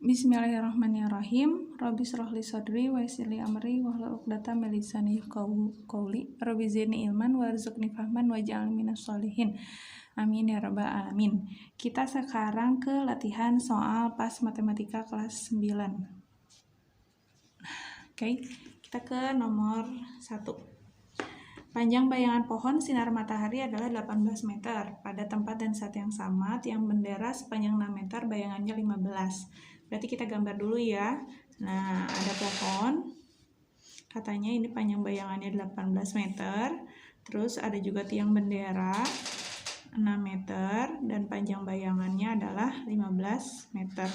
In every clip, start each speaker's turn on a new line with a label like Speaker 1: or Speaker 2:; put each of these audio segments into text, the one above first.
Speaker 1: Bismillahirrahmanirrahim. Rabbi shrah li sadri wa yassir li amri wahlul 'uqdatam min lisani yafqahu qawli. Rabbi zidni ilman warzuqni fahman waj'alni minas sholihin. Amin ya rabbal alamin. Kita sekarang ke latihan soal pas matematika kelas 9. Oke, kita ke nomor 1. Panjang bayangan pohon sinar matahari adalah 18 meter. Pada tempat dan saat yang sama, tiang bendera sepanjang 6 meter bayangannya 15. Berarti kita gambar dulu ya. Nah, ada pohon. Katanya ini panjang bayangannya 18 meter. Terus ada juga tiang bendera 6 meter dan panjang bayangannya adalah 15 meter.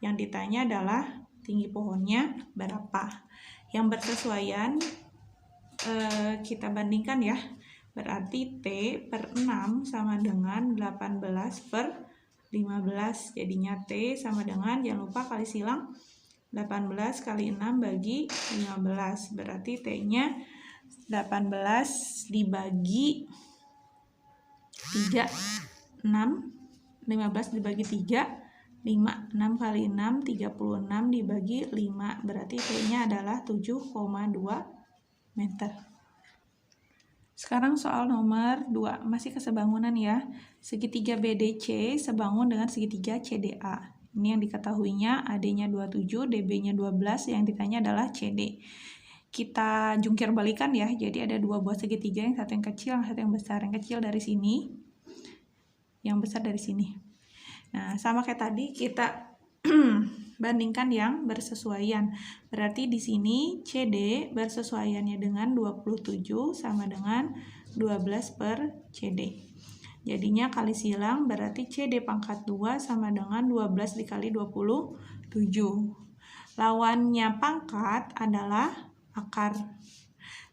Speaker 1: Yang ditanya adalah tinggi pohonnya berapa. Yang bersesuaian kita bandingkan ya. Berarti T per 6 sama dengan 18 per 15. Jadinya T sama dengan, jangan lupa kali silang, 18 kali 6 bagi 15. Berarti T-nya 18 dibagi 3, 6. 15 dibagi 3, 5. 6 kali 6, 36 dibagi 5. Berarti T-nya adalah 7,2 meter. Sekarang soal nomor 2, masih kesebangunan ya. Segitiga BDC sebangun dengan segitiga CDA. Ini yang diketahuinya, AD-nya 27, DB-nya 12, yang ditanya adalah CD. Kita jungkir balikan ya, jadi ada dua buah segitiga, yang satu yang kecil, yang satu yang besar. Yang kecil dari sini, yang besar dari sini. Nah, sama kayak tadi kita bandingkan yang bersesuaian. Berarti di sini CD bersesuaiannya dengan 27 sama dengan 12 per CD. Jadinya kali silang, berarti CD pangkat 2 sama dengan 12 dikali 27. Lawannya pangkat adalah akar.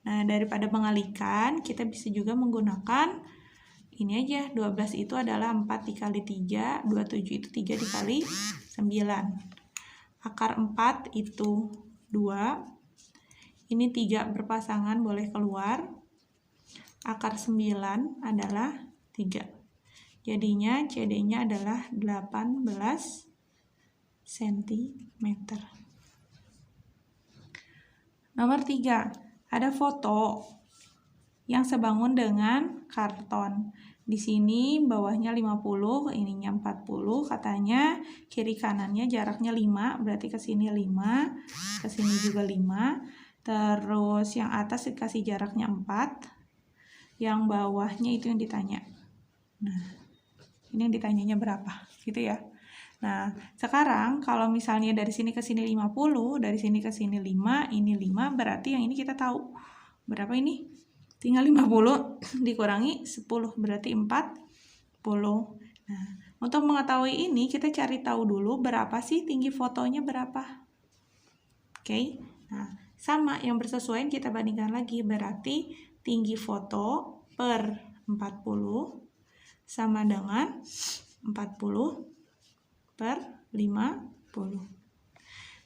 Speaker 1: Nah, daripada mengalikan, kita bisa juga menggunakan ini aja. 12 itu adalah 4 dikali 3, 27 itu 3 dikali 9. Akar 4 itu 2. Ini 3 berpasangan boleh keluar. Akar 9 adalah 3. Jadinya CD-nya adalah 18 cm. Nomor 3. Ada foto yang sebangun dengan karton. Di sini bawahnya 50, ininya 40, katanya kiri kanannya jaraknya 5, berarti ke sini 5, ke sini juga 5. Terus yang atas dikasih jaraknya 4, yang bawahnya itu yang ditanya. Nah, ini yang ditanyanya berapa, gitu ya. Nah, sekarang kalau misalnya dari sini ke sini 50, dari sini ke sini 5, ini 5, berarti yang ini kita tahu. Berapa ini? Tinggal 50 dikurangi 10, berarti 40. Nah, untuk mengetahui ini kita cari tahu dulu berapa sih tinggi fotonya berapa. Oke. Nah, sama yang bersesuaian kita bandingkan lagi, berarti tinggi foto per 40 sama dengan 40 per 50.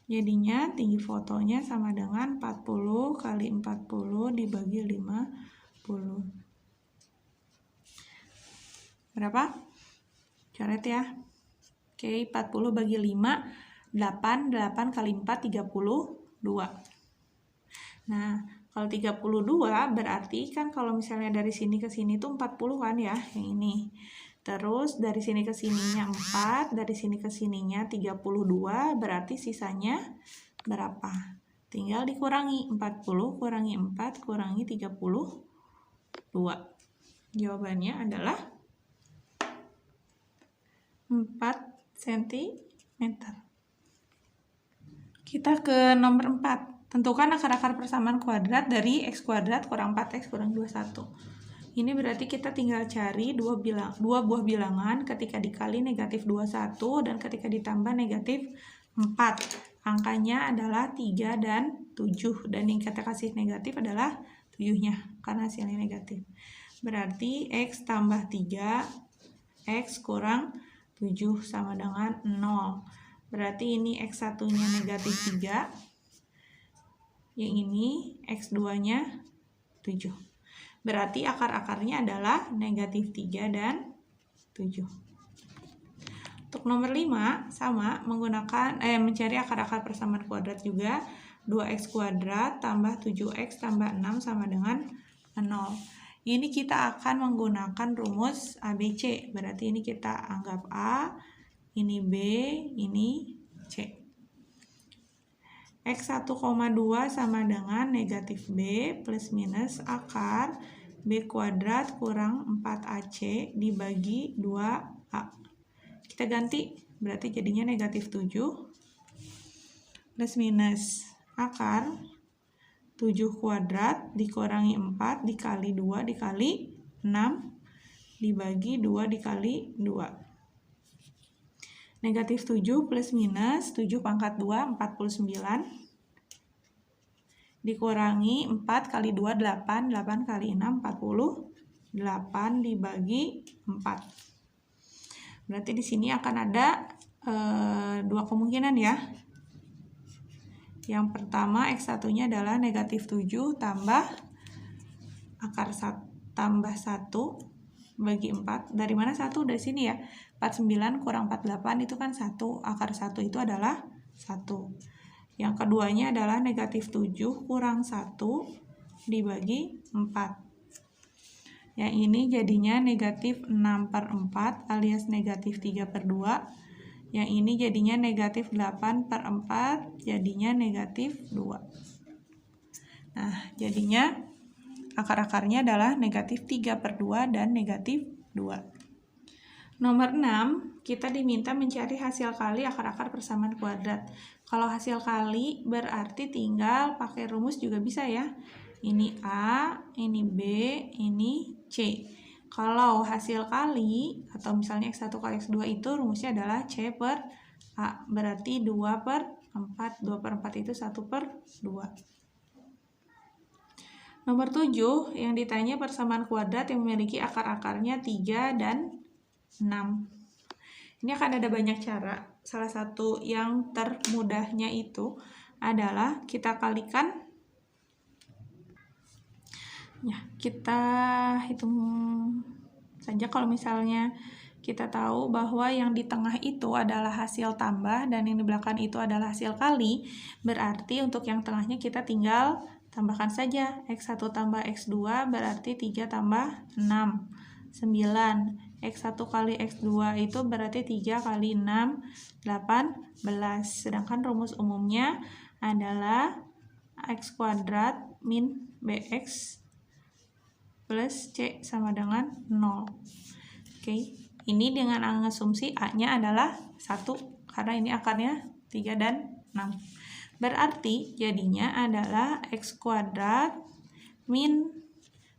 Speaker 1: Jadinya tinggi fotonya sama dengan 40 kali 40 dibagi 50. Berapa? Coret ya. Oke, 40 bagi 5, 8. 8 kali 4, 32. Nah, kalau 32 berarti kan kalau misalnya dari sini ke sini tuh 40 kan ya, yang ini. Terus dari sini ke sininya 4, dari sini ke sininya 32, berarti sisanya berapa? Tinggal dikurangi, 40 kurangi 4 kurangi 32. Jawabannya adalah 4 cm. Kita ke nomor 4. Tentukan akar-akar persamaan kuadrat dari x kuadrat kurang 4x kurang 21. Ini berarti kita tinggal cari dua buah bilangan ketika dikali negatif 21 dan ketika ditambah negatif 4. Angkanya adalah 3 dan 7. Dan yang kita kasih negatif adalah 7-nya karena hasilnya negatif. Berarti x tambah 3, x kurang 7 sama dengan 0. Berarti ini x1-nya negatif 3. Yang ini x2-nya 7. Berarti akar-akarnya adalah negatif 3 dan 7. Untuk nomor 5 sama menggunakan mencari akar-akar persamaan kuadrat juga. 2x kuadrat tambah 7x tambah 6 sama dengan 0. Ini kita akan menggunakan rumus ABC. Berarti ini kita anggap A, ini B, ini C. X 1,2 sama dengan negatif B plus minus akar B kuadrat kurang 4AC dibagi 2A. Kita ganti, berarti jadinya negatif 7 plus minus akar 7 kuadrat dikurangi 4 dikali 2 dikali 6 dibagi 2 dikali 2. Negatif 7 plus minus 7 pangkat 2, 49. Dikurangi 4 kali 2, 8. 8 kali 6, 40. 8 dibagi 4. Berarti di sini akan ada dua kemungkinan ya. Yang pertama X1-nya adalah negatif 7 tambah akar tambah 1 bagi 4. Dari mana 1? Dari sini ya. 49 kurang 48 itu kan 1. Akar 1 itu adalah 1. Yang keduanya adalah negatif 7 kurang 1 dibagi 4. Yang ini jadinya negatif 6/4 alias negatif 3/2. Yang ini jadinya negatif 8/4 jadinya negatif 2. Nah, jadinya akar-akarnya adalah negatif 3/2 dan negatif 2. Nomor 6, kita diminta mencari hasil kali akar-akar persamaan kuadrat. Kalau hasil kali berarti tinggal pakai rumus juga bisa ya. Ini A, ini B, ini C. Kalau hasil kali atau misalnya X1 kali X2 itu rumusnya adalah C per A. Berarti 2/4. 2/4 itu 1/2. Nomor 7 yang ditanya persamaan kuadrat yang memiliki akar-akarnya 3 dan 6. Ini akan ada banyak cara. Salah satu yang termudahnya itu adalah kita kalikan. Ya, kita hitung saja kalau misalnya kita tahu bahwa yang di tengah itu adalah hasil tambah dan yang di belakang itu adalah hasil kali, berarti untuk yang tengahnya kita tinggal tambahkan saja. X1 tambah X2 berarti 3 tambah 6, 9. X1 kali X2 itu berarti 3 kali 6, 18. Sedangkan rumus umumnya adalah X kuadrat min BX plus C sama dengan 0. Oke, ini dengan asumsi A-nya adalah 1, karena ini akarnya 3 dan 6. Berarti jadinya adalah X kuadrat min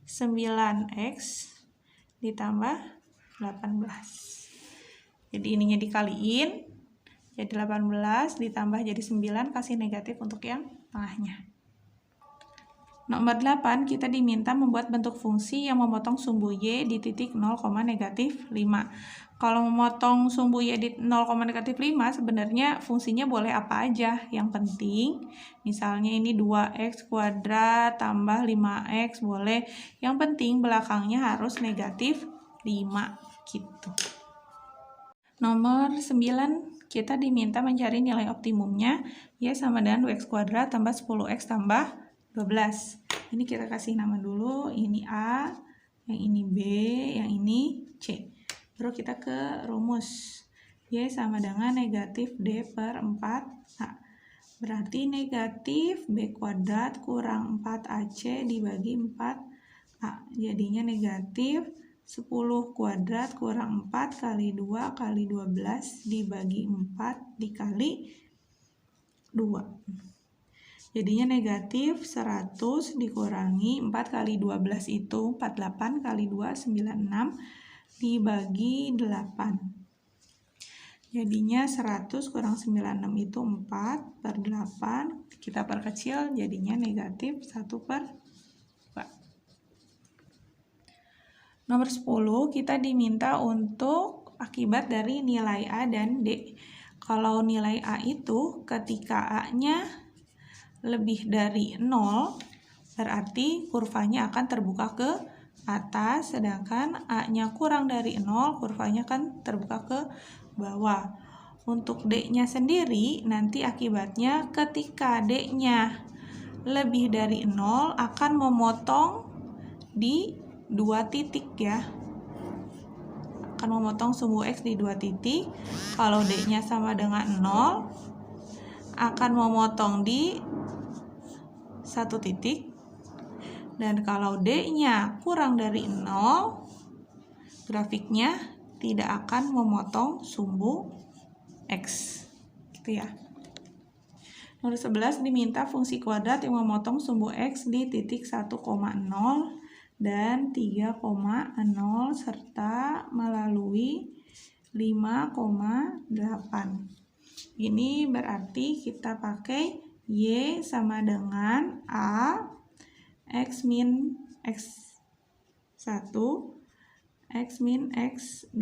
Speaker 1: 9X ditambah 18. Jadi ininya dikaliin, jadi 18 ditambah jadi 9, kasih negatif untuk yang tengahnya. Nomor 8, kita diminta membuat bentuk fungsi yang memotong sumbu Y di titik 0, negatif 5. Kalau memotong sumbu Y di 0, negatif 5, sebenarnya fungsinya boleh apa aja. Yang penting, misalnya ini 2X kuadrat tambah 5X, boleh. Yang penting belakangnya harus negatif 5, gitu. Nomor 9, kita diminta mencari nilai optimumnya. Y sama dengan 2X kuadrat tambah 10X tambah 12. Ini kita kasih nama dulu, ini A, yang ini B, yang ini C. Baru kita ke rumus. Y sama dengan negatif D per 4A. Berarti negatif B kuadrat kurang 4AC dibagi 4A. Jadinya negatif 10 kuadrat kurang 4 kali 2 kali 12 dibagi 4 dikali 2. Jadinya negatif 100 dikurangi 4 kali 12 itu 48 kali 2, 96 dibagi 8. Jadinya 100 kurang 96 itu 4/8. Kita perkecil jadinya negatif 1/2. Nomor 10, kita diminta untuk akibat dari nilai A dan D. Kalau nilai A itu ketika A-nya lebih dari 0, berarti kurvanya akan terbuka ke atas, sedangkan A-nya kurang dari 0, kurvanya kan terbuka ke bawah. Untuk D-nya sendiri, nanti akibatnya ketika D-nya lebih dari 0 akan memotong di 2 titik ya. Akan memotong sumbu X di 2 titik. Kalau D-nya sama dengan 0, akan memotong di 1 titik. Dan kalau D-nya kurang dari 0, grafiknya tidak akan memotong sumbu X. Gitu ya. Nomor 11 diminta fungsi kuadrat yang memotong sumbu X di titik 1,0 dan 3,0 serta melalui 5,8. Ini berarti kita pakai Y sama dengan A X min X1 X min X2.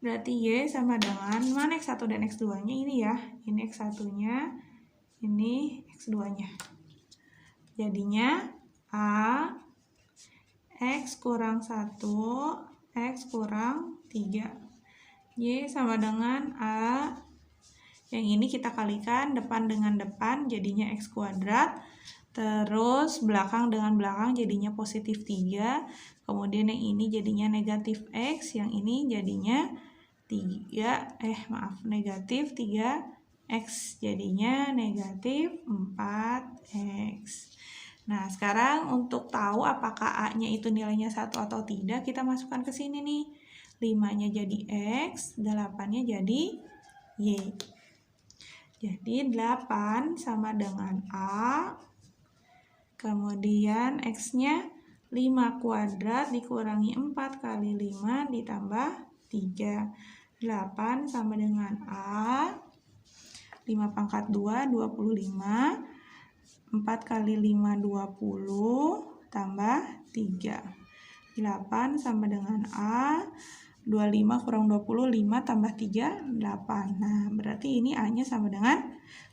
Speaker 1: Berarti Y sama dengan, mana X1 dan X2 nya ini ya, ini X1 nya, ini X2 nya. Jadinya A X kurang 1 X kurang 3. Y sama dengan A, yang ini kita kalikan depan dengan depan jadinya X kuadrat, terus belakang dengan belakang jadinya positif 3, kemudian yang ini jadinya negatif X, yang ini jadinya negatif 3X, jadinya negatif 4X. Nah, sekarang untuk tahu apakah A-nya itu nilainya 1 atau tidak, kita masukkan ke sini nih. 5-nya jadi X, 8-nya jadi Y. Jadi 8 sama dengan A, kemudian X-nya 5 kuadrat dikurangi 4 kali 5 ditambah 3. 8 sama dengan A, 5 pangkat 2, 25. 4 kali 5, 20, tambah 3. 8 sama dengan A, 25 kurang 20, 5 tambah 3, 8. Nah, berarti ini A-nya sama dengan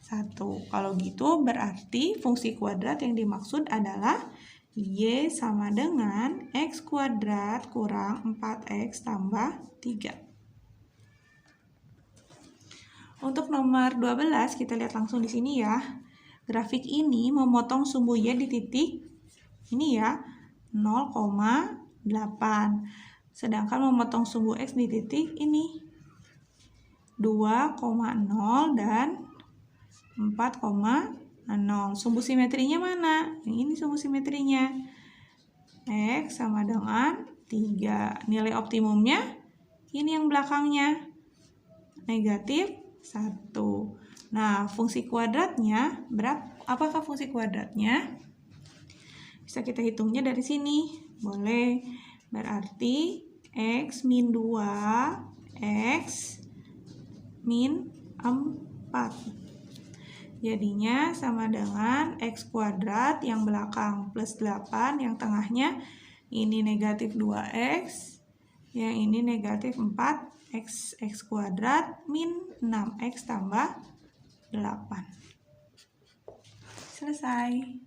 Speaker 1: 1. Kalau gitu berarti fungsi kuadrat yang dimaksud adalah Y sama dengan X kuadrat kurang 4X tambah 3. Untuk nomor 12 kita lihat langsung di sini ya. Grafik ini memotong sumbu Y di titik ini ya, 0,8. Sedangkan memotong sumbu X di titik ini 2,0 dan 4,0. Sumbu simetrinya mana? Yang ini sumbu simetrinya. X sama dengan 3. Nilai optimumnya ini yang belakangnya, negatif 1. Nah, fungsi kuadratnya berapa? Apakah fungsi kuadratnya? Bisa kita hitungnya dari sini. Boleh. Berarti X min 2, X min 4. Jadinya sama dengan X kuadrat yang belakang plus 8, yang tengahnya ini negatif 2X, yang ini negatif 4X, X kuadrat min 6X tambah 8. Selesai.